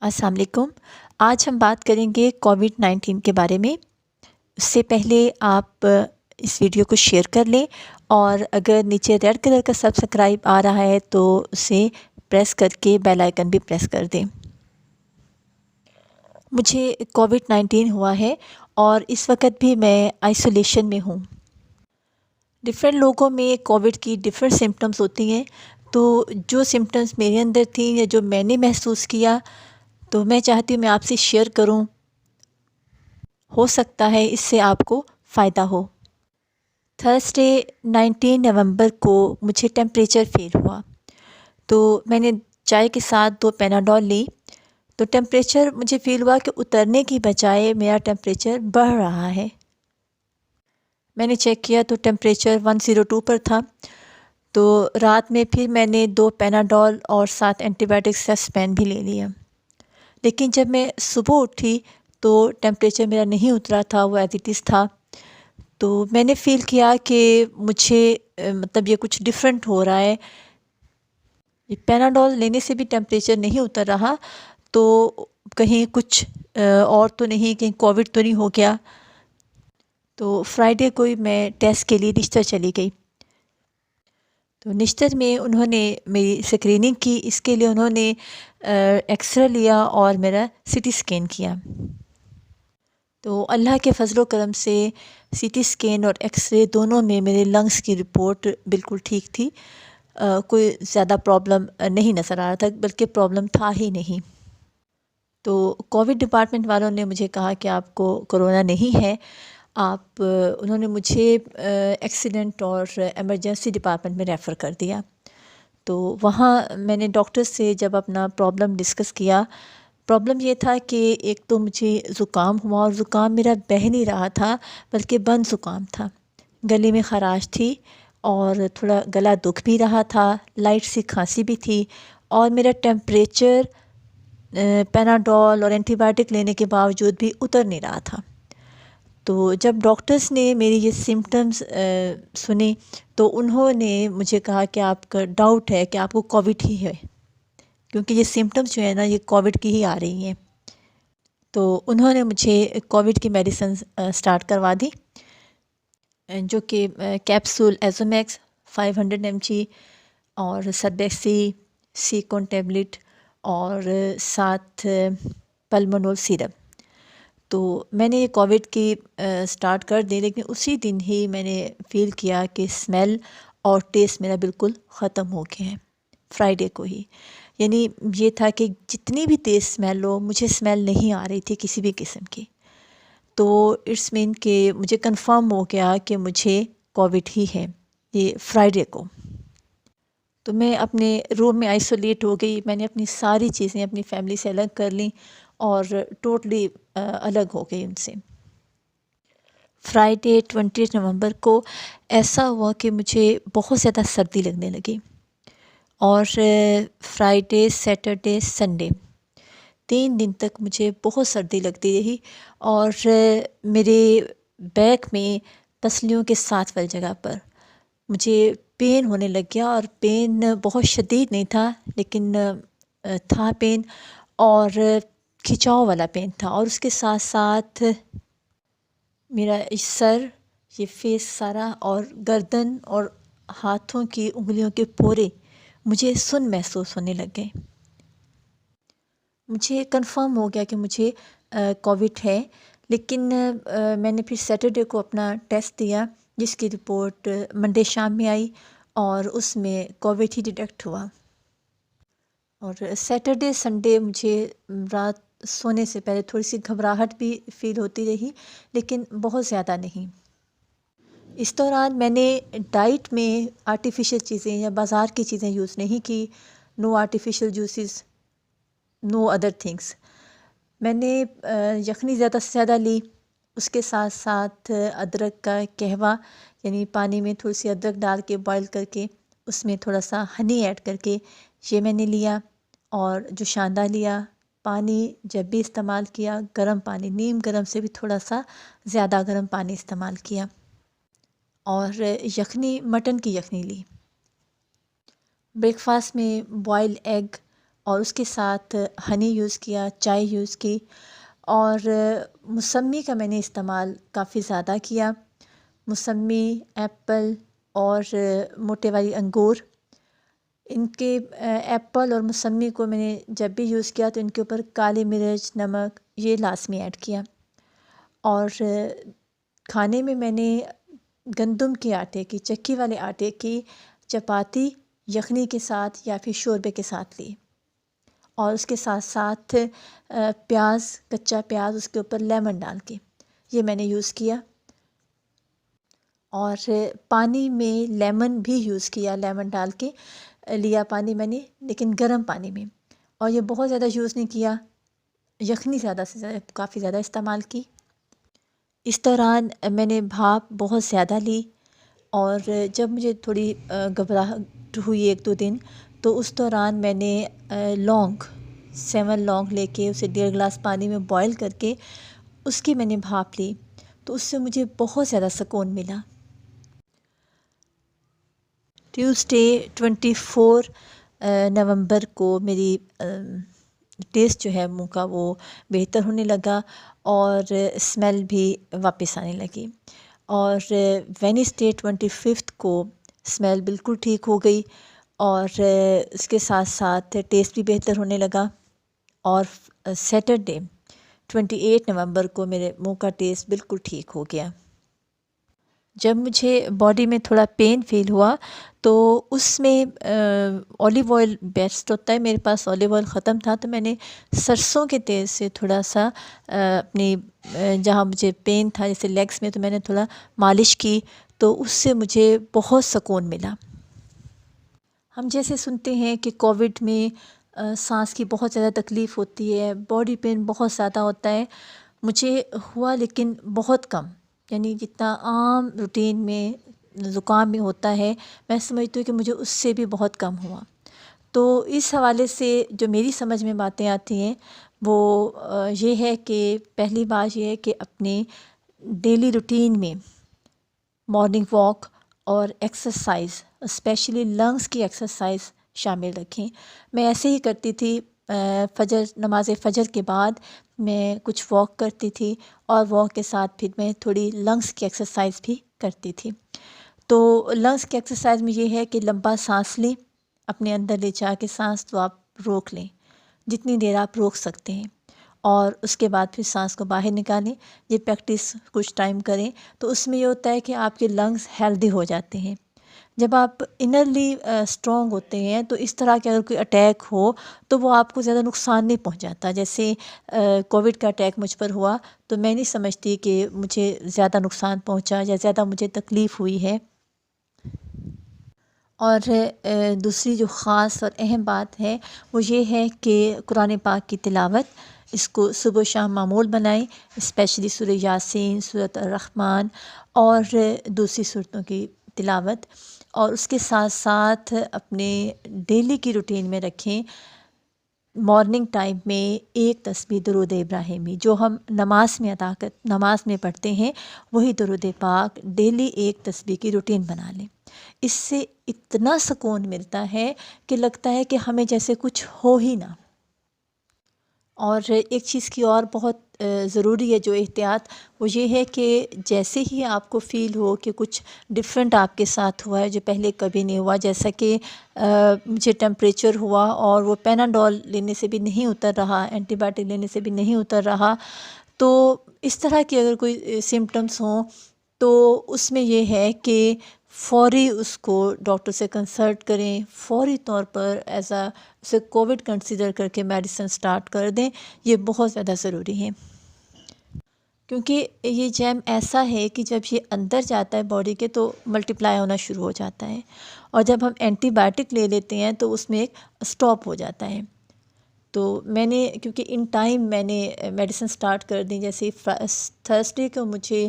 السلام علیکم۔ آج ہم بات کریں گے کووڈ-19 کے بارے میں۔ اس سے پہلے آپ اس ویڈیو کو شیئر کر لیں، اور اگر نیچے ریڈ کلر کا سبسکرائب آ رہا ہے تو اسے پریس کر کے بیل آئیکن بھی پریس کر دیں۔ مجھے کووڈ-19 ہوا ہے اور اس وقت بھی میں آئسولیشن میں ہوں۔ ڈفرینٹ لوگوں میں کووڈ کی ڈفرینٹ سمپٹمز ہوتی ہیں، تو جو سمپٹمز میرے اندر تھیں یا جو میں نے محسوس کیا تو میں چاہتی ہوں میں آپ سے شیئر کروں، ہو سکتا ہے اس سے آپ کو فائدہ ہو۔ تھرسڈے 19 نومبر کو مجھے ٹیمپریچر فیل ہوا، تو میں نے چائے کے ساتھ 2 پیناڈول لی، تو ٹیمپریچر مجھے فیل ہوا کہ اترنے کی بجائے میرا ٹیمپریچر بڑھ رہا ہے۔ میں نے چیک کیا تو ٹیمپریچر 102 پر تھا، تو رات میں پھر میں نے 2 پیناڈول اور 7 اینٹی بائیوٹک سسپین بھی لے لیا، لیکن جب میں صبح اٹھی تو ٹیمپریچر میرا نہیں اترا تھا، وہ ایز اٹ از تھا۔ تو میں نے فیل کیا کہ مجھے مطلب یہ کچھ ڈفرینٹ ہو رہا ہے، یہ پیناڈول لینے سے بھی ٹیمپریچر نہیں اتر رہا، تو کہیں کچھ اور تو نہیں، کہیں کووڈ تو نہیں ہو گیا۔ تو فرائیڈے کو ہی میں ٹیسٹ کے لیے نشتر چلی گئی، تو نشتر میں انہوں نے میری اسکریننگ کی، اس کے لیے انہوں نے ایکس رے لیا اور میرا سی ٹی اسکین کیا۔ تو اللہ کے فضل و کرم سے سی ٹی اسکین اور ایکس رے دونوں میں میرے لنگس کی رپورٹ بالکل ٹھیک تھی، کوئی زیادہ پرابلم نہیں نظر آ رہا تھا، بلکہ پرابلم تھا ہی نہیں۔ تو کووڈ ڈپارٹمنٹ والوں نے مجھے کہا کہ آپ کو کرونا نہیں ہے، انہوں نے مجھے ایکسیڈنٹ اور ایمرجنسی ڈپارٹمنٹ میں ریفر کر دیا۔ تو وہاں میں نے ڈاکٹر سے جب اپنا پرابلم ڈسکس کیا، پرابلم یہ تھا کہ ایک تو مجھے زکام ہوا، اور زکام میرا بہہ نہیں رہا تھا بلکہ بند زکام تھا، گلے میں خراش تھی اور تھوڑا گلا دکھ بھی رہا تھا، لائٹ سی کھانسی بھی تھی، اور میرا ٹیمپریچر پیناڈول اور اینٹی بائیوٹک لینے کے باوجود بھی اتر نہیں رہا تھا۔ تو جب ڈاکٹرز نے میری یہ سمپٹمز سنی تو انہوں نے مجھے کہا کہ آپ کا ڈاؤٹ ہے کہ آپ کو کووڈ ہی ہے، کیونکہ یہ سمپٹمز جو ہیں نا، یہ کووڈ کی ہی آ رہی ہیں۔ تو انہوں نے مجھے کووڈ کی میڈیسنز سٹارٹ کروا دی، جو کہ کیپسول ایزومیکس 500 mg اور سربیکسی سیکون ٹیبلٹ اور ساتھ پلمونول سیرپ۔ تو میں نے یہ کووڈ کی سٹارٹ کر دی، لیکن اسی دن ہی میں نے فیل کیا کہ اسمیل اور ٹیسٹ میرا بالکل ختم ہو گیا ہے، فرائیڈے کو ہی۔ یعنی یہ تھا کہ جتنی بھی تیز اسمیل ہو، مجھے اسمیل نہیں آ رہی تھی کسی بھی قسم کی۔ تو اٹس مین کہ مجھے کنفرم ہو گیا کہ مجھے کووڈ ہی ہے، یہ فرائیڈے کو۔ تو میں اپنے روم میں آئسولیٹ ہو گئی، میں نے اپنی ساری چیزیں اپنی فیملی سے الگ کر لیں اور ٹوٹلی الگ ہو گئی ان سے۔ فرائیڈے 20 نومبر کو ایسا ہوا کہ مجھے بہت زیادہ سردی لگنے لگی، اور فرائیڈے، سیٹرڈے، سنڈے 3 دن تک مجھے بہت سردی لگتی رہی، اور میرے بیک میں پسلیوں کے ساتھ والی جگہ پر مجھے پین ہونے لگ گیا، اور پین بہت شدید نہیں تھا لیکن تھا پین، اور کھچاؤ والا پین تھا، اور اس کے ساتھ ساتھ میرا سر، یہ فیس سارا، اور گردن اور ہاتھوں کی انگلیوں کے پورے مجھے سن محسوس ہونے لگ گئے۔ مجھے کنفرم ہو گیا کہ مجھے کووڈ ہے، لیکن میں نے پھر سیٹرڈے کو اپنا ٹیسٹ دیا، جس کی رپورٹ منڈے شام میں آئی، اور اس میں کووڈ ہی ڈیٹیکٹ ہوا۔ اور سیٹرڈے سنڈے مجھے رات سونے سے پہلے تھوڑی سی گھبراہٹ بھی فیل ہوتی رہی، لیکن بہت زیادہ نہیں۔ اس دوران میں نے ڈائٹ میں آرٹیفیشل چیزیں یا بازار کی چیزیں یوز نہیں کی، no artificial juices, no other things. میں نے یخنی زیادہ سے زیادہ لی، اس کے ساتھ ساتھ ادرک کا قہوہ، یعنی پانی میں تھوڑی سی ادرک ڈال کے بوائل کر کے اس میں تھوڑا سا ہنی ایڈ کر کے یہ میں نے لیا، اور جو شاندہ لیا۔ پانی جب بھی استعمال کیا، گرم پانی، نیم گرم سے بھی تھوڑا سا زیادہ گرم پانی استعمال کیا، اور یخنی، مٹن کی یخنی لی۔ بریک فاسٹ میں بوائل ایگ اور اس کے ساتھ ہنی یوز کیا، چائے یوز کی، اور موسمی کا میں نے استعمال کافی زیادہ کیا۔ موسمی، ایپل اور موٹے والی انگور، ان کے ایپل اور موسمی کو میں نے جب بھی یوز کیا تو ان کے اوپر کالی مرچ، نمک یہ لازمی ایڈ کیا۔ اور کھانے میں نے گندم کے آٹے کی، چکی والے آٹے کی چپاتی یخنی کے ساتھ یا پھر شوربے کے ساتھ لی، اور اس کے ساتھ ساتھ پیاز، کچا پیاز، اس کے اوپر لیمن ڈال کے یہ میں نے یوز کیا۔ اور پانی میں لیمن بھی یوز کیا، لیمن ڈال کے لیا پانی میں نے، لیکن گرم پانی میں، اور یہ بہت زیادہ یوز نہیں کیا، یخنی زیادہ سے زیادہ کافی زیادہ استعمال کی۔ اس دوران میں نے بھاپ بہت زیادہ لی، اور جب مجھے تھوڑی گھبراہٹ ہوئی 1-2 دن، تو اس دوران میں نے لونگ 7 لونگ لے کے اسے 1.5 گلاس پانی میں بوائل کر کے اس کی میں نے بھاپ لی، تو اس سے مجھے بہت زیادہ سکون ملا۔ ٹیوزڈے 24 نومبر کو میری ٹیسٹ جو ہے منہ کا وہ بہتر ہونے لگا، اور اسمیل بھی واپس آنے لگی، اور وینسڈے 25 کو اسمیل بالکل ٹھیک ہو گئی، اور اس کے ساتھ ساتھ ٹیسٹ بھی بہتر ہونے لگا، اور سیٹرڈے 28 نومبر کو میرے منہ کا ٹیسٹ بالکل ٹھیک ہو گیا۔ جب مجھے باڈی میں تھوڑا پین فیل ہوا تو اس میں اولیو آئل بیسٹ ہوتا ہے، میرے پاس اولیو آئل ختم تھا، تو میں نے سرسوں کے تیل سے تھوڑا سا اپنی جہاں مجھے پین تھا جیسے لیگس میں، تو میں نے تھوڑا مالش کی، تو اس سے مجھے بہت سکون ملا۔ ہم جیسے سنتے ہیں کہ کووڈ میں سانس کی بہت زیادہ تکلیف ہوتی ہے، باڈی پین بہت زیادہ ہوتا ہے، مجھے ہوا لیکن بہت کم، یعنی جتنا عام روٹین میں زکام میں ہوتا ہے، میں سمجھتی ہوں کہ مجھے اس سے بھی بہت کم ہوا۔ تو اس حوالے سے جو میری سمجھ میں باتیں آتی ہیں وہ یہ ہے کہ پہلی بات یہ ہے کہ اپنے ڈیلی روٹین میں مارننگ واک اور ایکسرسائز، اسپیشلی لنگس کی ایکسرسائز شامل رکھیں۔ میں ایسے ہی کرتی تھی، نماز فجر کے بعد میں کچھ واک کرتی تھی، اور واک کے ساتھ پھر میں تھوڑی لنگس کی ایکسرسائز بھی کرتی تھی۔ تو لنگس کی ایکسرسائز میں یہ ہے کہ لمبا سانس لیں، اپنے اندر لے جا کے سانس تو آپ روک لیں جتنی دیر آپ روک سکتے ہیں، اور اس کے بعد پھر سانس کو باہر نکالیں۔ یہ پریکٹس کچھ ٹائم کریں تو اس میں یہ ہوتا ہے کہ آپ کے لنگس ہیلدی ہو جاتے ہیں۔ جب آپ انرلی اسٹرانگ ہوتے ہیں تو اس طرح کے اگر کوئی اٹیک ہو تو وہ آپ کو زیادہ نقصان نہیں پہنچاتا۔ جیسے کووڈ کا اٹیک مجھ پر ہوا تو میں نہیں سمجھتی کہ مجھے زیادہ نقصان پہنچا یا زیادہ مجھے تکلیف ہوئی ہے۔ اور دوسری جو خاص اور اہم بات ہے وہ یہ ہے کہ قرآن پاک کی تلاوت، اس کو صبح و شام معمول بنائیں، اسپیشلی سورہ یاسین، سورۃ الرحمن اور دوسری سورتوں کی تلاوت، اور اس کے ساتھ ساتھ اپنے ڈیلی کی روٹین میں رکھیں۔ مارننگ ٹائم میں ایک تسبیح درود ابراہیمی جو ہم نماز میں پڑھتے ہیں، وہی درود پاک ڈیلی ایک تسبیح کی روٹین بنا لیں۔ اس سے اتنا سکون ملتا ہے کہ لگتا ہے کہ ہمیں جیسے کچھ ہو ہی نہ۔ اور ایک چیز کی اور بہت ضروری ہے جو احتیاط، وہ یہ ہے کہ جیسے ہی آپ کو فیل ہو کہ کچھ ڈفرینٹ آپ کے ساتھ ہوا ہے جو پہلے کبھی نہیں ہوا، جیسا کہ مجھے ٹیمپریچر ہوا اور وہ پیناڈول لینے سے بھی نہیں اتر رہا، اینٹی بائیوٹک لینے سے بھی نہیں اتر رہا، تو اس طرح کی اگر کوئی سمٹمز ہوں تو اس میں یہ ہے کہ فوری اس کو ڈاکٹر سے کنسلٹ کریں، فوری طور پر اسے کووڈ کنسیڈر کر کے میڈیسن سٹارٹ کر دیں۔ یہ بہت زیادہ ضروری ہے، کیونکہ یہ جیم ایسا ہے کہ جب یہ اندر جاتا ہے باڈی کے تو ملٹیپلائی ہونا شروع ہو جاتا ہے، اور جب ہم اینٹی بائیوٹک لے لیتے ہیں تو اس میں ایک اسٹاپ ہو جاتا ہے۔ تو میں نے کیونکہ ان ٹائم میں نے میڈیسن سٹارٹ کر دی، جیسے تھرسڈے کو مجھے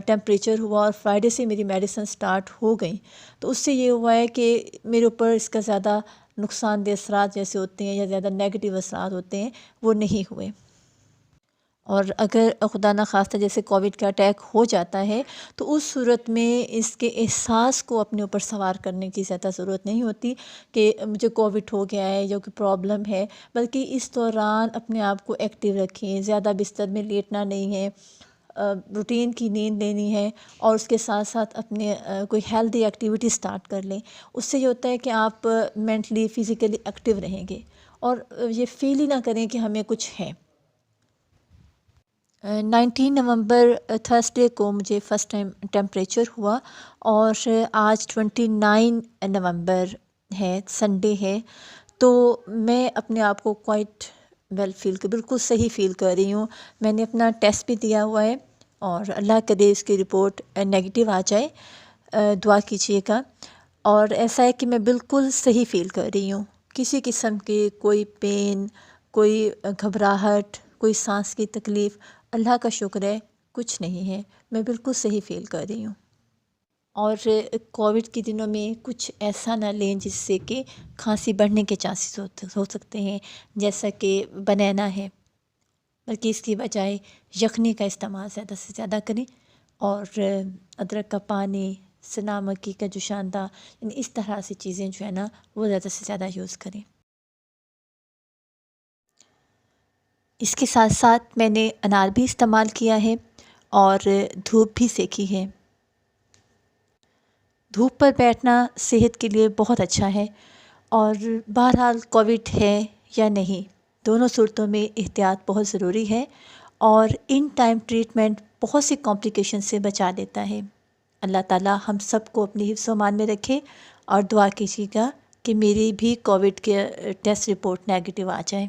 ٹیمپریچر ہوا اور فرائیڈے سے میری میڈیسن سٹارٹ ہو گئی، تو اس سے یہ ہوا ہے کہ میرے اوپر اس کا زیادہ نقصان دہ اثرات جیسے ہوتے ہیں یا زیادہ نیگیٹو اثرات ہوتے ہیں وہ نہیں ہوئے۔ اور اگر خدا نخواستہ جیسے کووڈ کا اٹیک ہو جاتا ہے تو اس صورت میں اس کے احساس کو اپنے اوپر سوار کرنے کی زیادہ ضرورت نہیں ہوتی کہ مجھے کووڈ ہو گیا ہے یا کوئی پرابلم ہے، بلکہ اس دوران اپنے آپ کو ایکٹیو رکھیں، زیادہ بستر میں لیٹنا نہیں ہے، روٹین کی نیند لینی ہے، اور اس کے ساتھ ساتھ اپنے کوئی ہیلدی ایکٹیویٹی سٹارٹ کر لیں۔ اس سے یہ ہوتا ہے کہ آپ مینٹلی فزیکلی ایکٹیو رہیں گے اور یہ فیل ہی نہ کریں کہ ہمیں کچھ ہے۔ 19 نومبر تھرسڈے کو مجھے فرسٹ ٹائم ٹیمپریچر ہوا، اور آج 29 نومبر ہے، سنڈے ہے، تو میں اپنے آپ کو کوائٹ ویل فیل بالکل صحیح فیل کر رہی ہوں۔ میں نے اپنا ٹیسٹ بھی دیا ہوا ہے، اور اللہ کرے اس کی رپورٹ نیگیٹو آ جائے، دعا کیجیے گا۔ اور ایسا ہے کہ میں بالکل صحیح فیل کر رہی ہوں، کسی قسم کی کوئی پین، کوئی گھبراہٹ، کوئی سانس کی تکلیف، اللہ کا شکر ہے کچھ نہیں ہے، میں بالکل صحیح فیل کر رہی ہوں۔ اور کووڈ کے دنوں میں کچھ ایسا نہ لیں جس سے کہ کھانسی بڑھنے کے چانسز ہو سکتے ہیں، جیسا کہ بنانا ہے، بلکہ اس کی بجائے یخنی کا استعمال زیادہ سے زیادہ کریں، اور ادرک کا پانی، سنا مکی کا جوشاندہ، یعنی اس طرح سے چیزیں جو ہے نا وہ زیادہ سے زیادہ یوز کریں۔ اس کے ساتھ ساتھ میں نے انار بھی استعمال کیا ہے اور دھوپ بھی سیکی ہے۔ دھوپ پر بیٹھنا صحت کے لیے بہت اچھا ہے، اور بہرحال کووڈ ہے یا نہیں، دونوں صورتوں میں احتیاط بہت ضروری ہے، اور ان ٹائم ٹریٹمنٹ بہت سی کمپلیکیشن سے بچا لیتا ہے۔ اللہ تعالیٰ ہم سب کو اپنی حفظ و امان میں رکھے، اور دعا کیجیے گا کہ میری بھی کووڈ کے ٹیسٹ رپورٹ نیگیٹو آ جائے۔